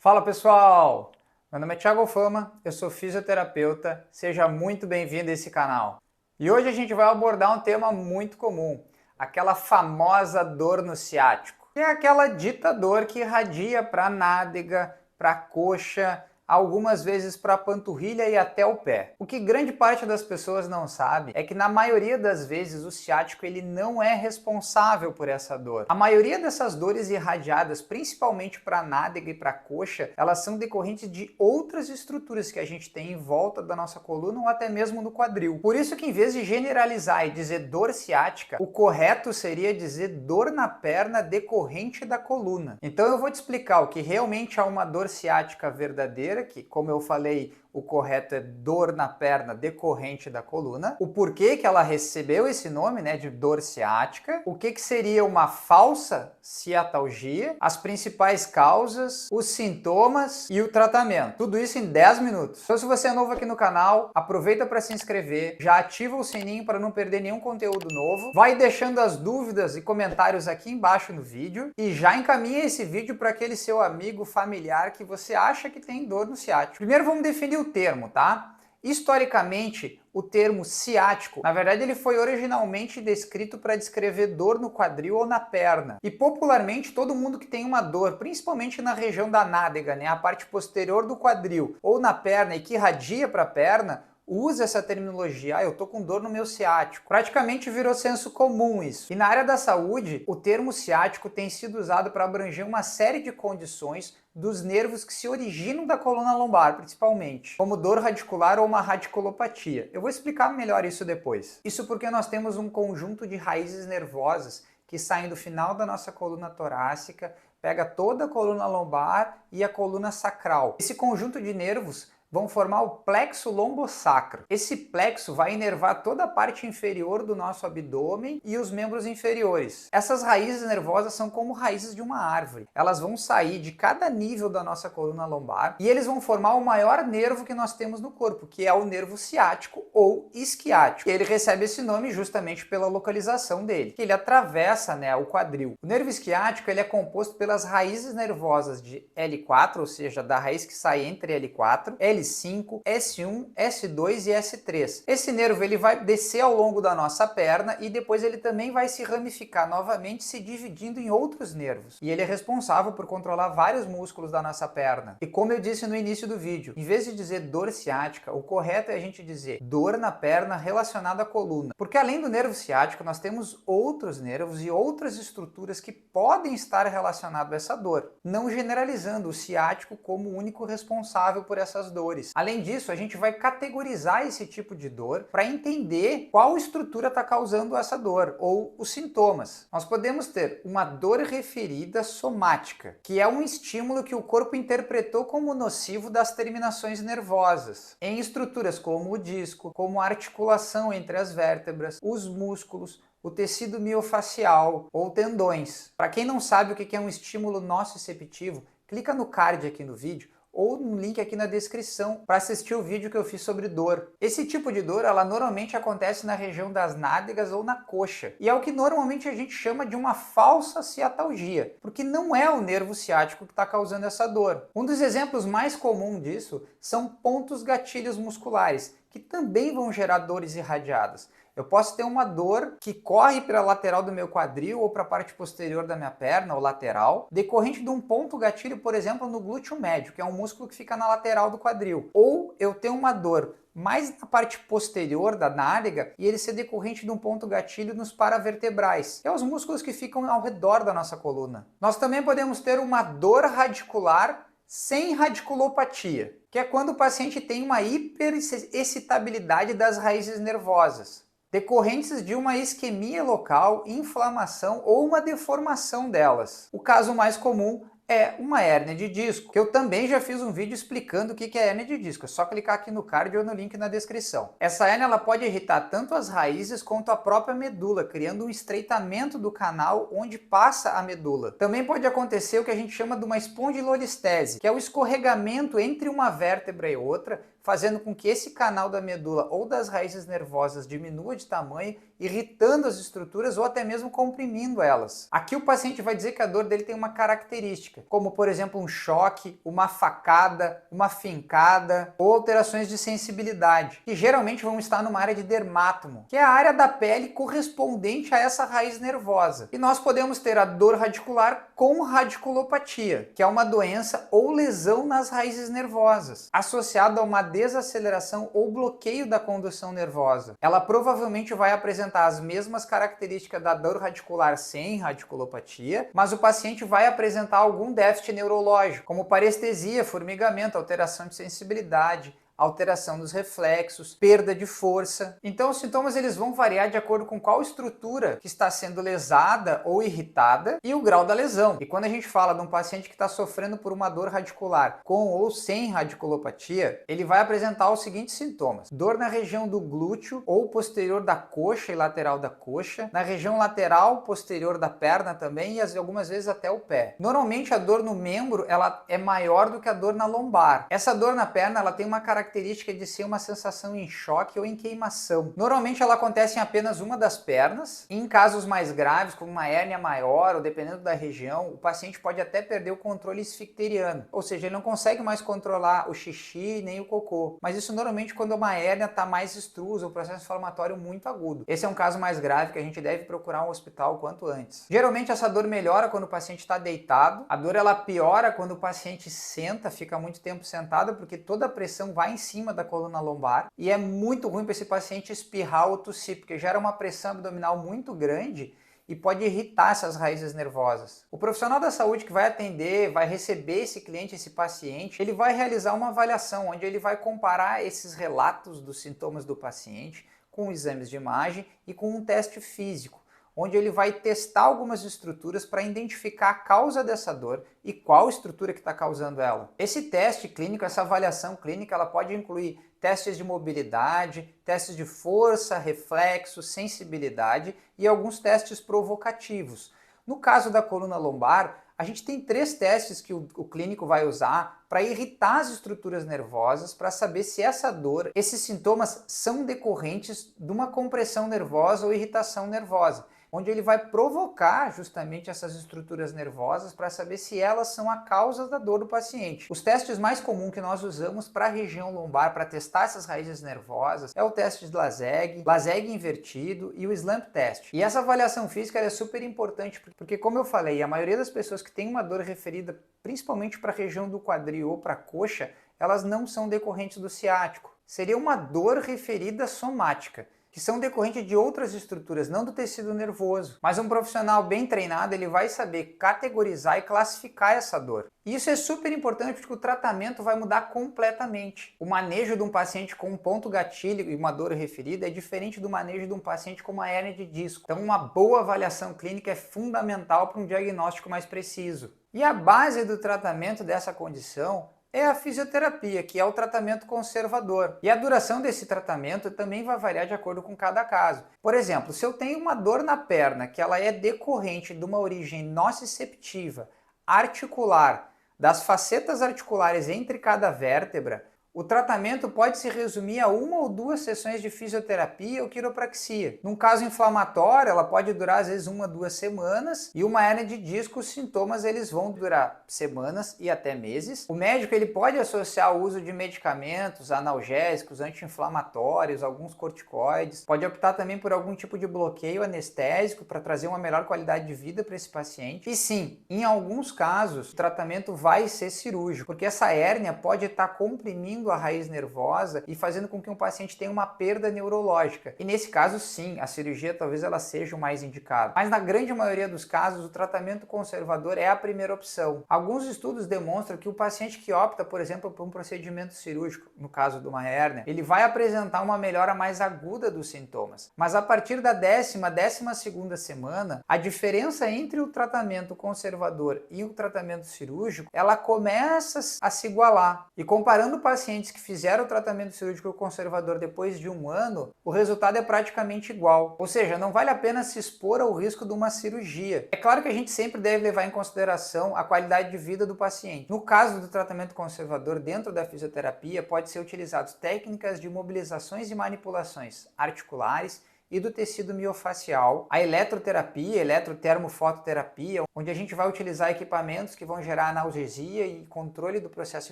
Fala pessoal, meu nome é Thiago Fama, eu sou fisioterapeuta, seja muito bem-vindo a esse canal. E hoje a gente vai abordar um tema muito comum, aquela famosa dor no ciático, que é aquela dita dor que irradia para a nádega, para a coxa, algumas vezes para a panturrilha e até o pé. O que grande parte das pessoas não sabe é que na maioria das vezes o ciático ele não é responsável por essa dor. A maioria dessas dores irradiadas, principalmente para a nádega e para a coxa, elas são decorrentes de outras estruturas que a gente tem em volta da nossa coluna ou até mesmo no quadril. Por isso que em vez de generalizar e dizer dor ciática, o correto seria dizer dor na perna decorrente da coluna. Então eu vou te explicar o que realmente é uma dor ciática verdadeira, que, como eu falei, o correto é dor na perna decorrente da coluna, o porquê que ela recebeu esse nome, né, de dor ciática, o que seria uma falsa ciatalgia, as principais causas, os sintomas e o tratamento. Tudo isso em 10 minutos. Então, se você é novo aqui no canal, aproveita para se inscrever, já ativa o sininho para não perder nenhum conteúdo novo, vai deixando as dúvidas e comentários aqui embaixo no vídeo e já encaminha esse vídeo para aquele seu amigo, familiar que você acha que tem dor no ciático. Primeiro vamos definir o termo, tá? Historicamente, o termo ciático, na verdade, ele foi originalmente descrito para descrever dor no quadril ou na perna. E popularmente, todo mundo que tem uma dor, principalmente na região da nádega, né, a parte posterior do quadril, ou na perna e que irradia para a perna, usa essa terminologia, eu tô com dor no meu ciático. Praticamente virou senso comum isso. E na área da saúde, o termo ciático tem sido usado para abranger uma série de condições dos nervos que se originam da coluna lombar, principalmente, como dor radicular ou uma radiculopatia. Eu vou explicar melhor isso depois. Isso porque nós temos um conjunto de raízes nervosas que saem do final da nossa coluna torácica, pega toda a coluna lombar e a coluna sacral. Esse conjunto de nervos vão formar o plexo lombosacro. Esse plexo vai inervar toda a parte inferior do nosso abdômen e os membros inferiores. Essas raízes nervosas são como raízes de uma árvore. Elas vão sair de cada nível da nossa coluna lombar e eles vão formar o maior nervo que nós temos no corpo, que é o nervo ciático ou isquiático. E ele recebe esse nome justamente pela localização dele, que ele atravessa, né, o quadril. O nervo isquiático ele é composto pelas raízes nervosas de L4, ou seja, da raiz que sai entre L4, L5, S1, S2 e S3. Esse nervo ele vai descer ao longo da nossa perna e depois ele também vai se ramificar novamente, se dividindo em outros nervos. E ele é responsável por controlar vários músculos da nossa perna. E como eu disse no início do vídeo, em vez de dizer dor ciática, o correto é a gente dizer dor na perna relacionada à coluna. Porque além do nervo ciático, nós temos outros nervos e outras estruturas que podem estar relacionadas a essa dor, não generalizando o ciático como o único responsável por essas dores. Além disso, a gente vai categorizar esse tipo de dor para entender qual estrutura está causando essa dor ou os sintomas. Nós podemos ter uma dor referida somática, que é um estímulo que o corpo interpretou como nocivo das terminações nervosas, em estruturas como o disco, como a articulação entre as vértebras, os músculos, o tecido miofacial ou tendões. Para quem não sabe o que é um estímulo nociceptivo, clica no card aqui no vídeo ou no link aqui na descrição para assistir o vídeo que eu fiz sobre dor. Esse tipo de dor, ela normalmente acontece na região das nádegas ou na coxa, e é o que normalmente a gente chama de uma falsa ciatalgia, porque não é o nervo ciático que está causando essa dor. Um dos exemplos mais comuns disso são pontos gatilhos musculares, que também vão gerar dores irradiadas. Eu posso ter uma dor que corre para a lateral do meu quadril ou para a parte posterior da minha perna, ou lateral, decorrente de um ponto gatilho, por exemplo, no glúteo médio, que é um músculo que fica na lateral do quadril. Ou eu tenho uma dor mais na parte posterior da nádega e ele ser decorrente de um ponto gatilho nos paravertebrais, que é os músculos que ficam ao redor da nossa coluna. Nós também podemos ter uma dor radicular sem radiculopatia, que é quando o paciente tem uma hiperexcitabilidade das raízes nervosas, decorrentes de uma isquemia local, inflamação ou uma deformação delas. O caso mais comum é uma hérnia de disco, que eu também já fiz um vídeo explicando o que é hérnia de disco, é só clicar aqui no card ou no link na descrição. Essa hérnia ela pode irritar tanto as raízes quanto a própria medula, criando um estreitamento do canal onde passa a medula. Também pode acontecer o que a gente chama de uma espondilolistese, que é o escorregamento entre uma vértebra e outra, fazendo com que esse canal da medula ou das raízes nervosas diminua de tamanho, irritando as estruturas ou até mesmo comprimindo elas. Aqui o paciente vai dizer que a dor dele tem uma característica, como por exemplo um choque, uma facada, uma fincada ou alterações de sensibilidade, que geralmente vão estar numa área de dermátomo, que é a área da pele correspondente a essa raiz nervosa. E nós podemos ter a dor radicular com radiculopatia, que é uma doença ou lesão nas raízes nervosas, associada a uma desaceleração ou bloqueio da condução nervosa. Ela provavelmente vai apresentar as mesmas características da dor radicular sem radiculopatia, mas o paciente vai apresentar algum déficit neurológico, como parestesia, formigamento, alteração de sensibilidade, alteração dos reflexos, perda de força. Então os sintomas eles vão variar de acordo com qual estrutura que está sendo lesada ou irritada e o grau da lesão. E quando a gente fala de um paciente que está sofrendo por uma dor radicular com ou sem radiculopatia, ele vai apresentar os seguintes sintomas: dor na região do glúteo ou posterior da coxa e lateral da coxa, na região lateral posterior da perna também e algumas vezes até o pé. Normalmente a dor no membro ela é maior do que a dor na lombar. Essa dor na perna ela tem uma característica de ser uma sensação em choque ou em queimação. Normalmente ela acontece em apenas uma das pernas. Em casos mais graves, como uma hérnia maior ou dependendo da região, o paciente pode até perder o controle esficteriano, ou seja, ele não consegue mais controlar o xixi nem o cocô. Mas isso normalmente quando uma hérnia está mais extrusa, o processo inflamatório muito agudo. Esse é um caso mais grave que a gente deve procurar um hospital o quanto antes. Geralmente essa dor melhora quando o paciente está deitado. A dor ela piora quando o paciente senta, fica muito tempo sentado, porque toda a pressão vai em cima da coluna lombar e é muito ruim para esse paciente espirrar ou tossir, porque gera uma pressão abdominal muito grande e pode irritar essas raízes nervosas. O profissional da saúde que vai atender, vai receber esse cliente, esse paciente, ele vai realizar uma avaliação onde ele vai comparar esses relatos dos sintomas do paciente com exames de imagem e com um teste físico, onde ele vai testar algumas estruturas para identificar a causa dessa dor e qual estrutura que está causando ela. Esse teste clínico, essa avaliação clínica, ela pode incluir testes de mobilidade, testes de força, reflexo, sensibilidade e alguns testes provocativos. No caso da coluna lombar, a gente tem 3 testes que o clínico vai usar para irritar as estruturas nervosas, para saber se essa dor, esses sintomas são decorrentes de uma compressão nervosa ou irritação nervosa, onde ele vai provocar justamente essas estruturas nervosas para saber se elas são a causa da dor do paciente. Os testes mais comuns que nós usamos para a região lombar, para testar essas raízes nervosas, é o teste de Lazegue, Lazegue invertido e o Slump Test. E essa avaliação física é super importante, porque como eu falei, a maioria das pessoas que tem uma dor referida principalmente para a região do quadril ou para a coxa, elas não são decorrentes do ciático. Seria uma dor referida somática, que são decorrentes de outras estruturas, não do tecido nervoso. Mas um profissional bem treinado, ele vai saber categorizar e classificar essa dor. E isso é super importante porque o tratamento vai mudar completamente. O manejo de um paciente com um ponto gatilho e uma dor referida é diferente do manejo de um paciente com uma hérnia de disco. Então uma boa avaliação clínica é fundamental para um diagnóstico mais preciso. E a base do tratamento dessa condição é a fisioterapia, que é o tratamento conservador. E a duração desse tratamento também vai variar de acordo com cada caso. Por exemplo, se eu tenho uma dor na perna que ela é decorrente de uma origem nociceptiva, articular, das facetas articulares entre cada vértebra, o tratamento pode se resumir a 1 ou 2 sessões de fisioterapia ou quiropraxia. Num caso inflamatório, ela pode durar às vezes 1 a 2 semanas, e uma hérnia de disco, os sintomas eles vão durar semanas e até meses. O médico ele pode associar o uso de medicamentos analgésicos, anti-inflamatórios, alguns corticoides, pode optar também por algum tipo de bloqueio anestésico para trazer uma melhor qualidade de vida para esse paciente. E sim, em alguns casos, o tratamento vai ser cirúrgico, porque essa hérnia pode estar comprimindo a raiz nervosa e fazendo com que um paciente tenha uma perda neurológica. E nesse caso, sim, a cirurgia talvez ela seja o mais indicado. Mas na grande maioria dos casos, o tratamento conservador é a primeira opção. Alguns estudos demonstram que o paciente que opta, por exemplo, por um procedimento cirúrgico, no caso de uma hérnia, ele vai apresentar uma melhora mais aguda dos sintomas. Mas a partir da 12ª semana, a diferença entre o tratamento conservador e o tratamento cirúrgico, ela começa a se igualar. E comparando o paciente pacientes que fizeram o tratamento cirúrgico conservador depois de 1 ano, o resultado é praticamente igual. Ou seja, não vale a pena se expor ao risco de uma cirurgia. É claro que a gente sempre deve levar em consideração a qualidade de vida do paciente. No caso do tratamento conservador dentro da fisioterapia, pode ser utilizadas técnicas de mobilizações e manipulações articulares e do tecido miofacial, a eletroterapia, eletrotermofototerapia, onde a gente vai utilizar equipamentos que vão gerar analgesia e controle do processo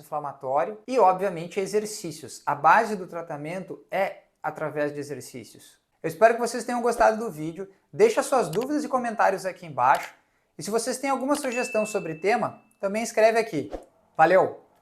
inflamatório, e obviamente exercícios. A base do tratamento é através de exercícios. Eu espero que vocês tenham gostado do vídeo, deixa suas dúvidas e comentários aqui embaixo, e se vocês têm alguma sugestão sobre tema, também escreve aqui. Valeu!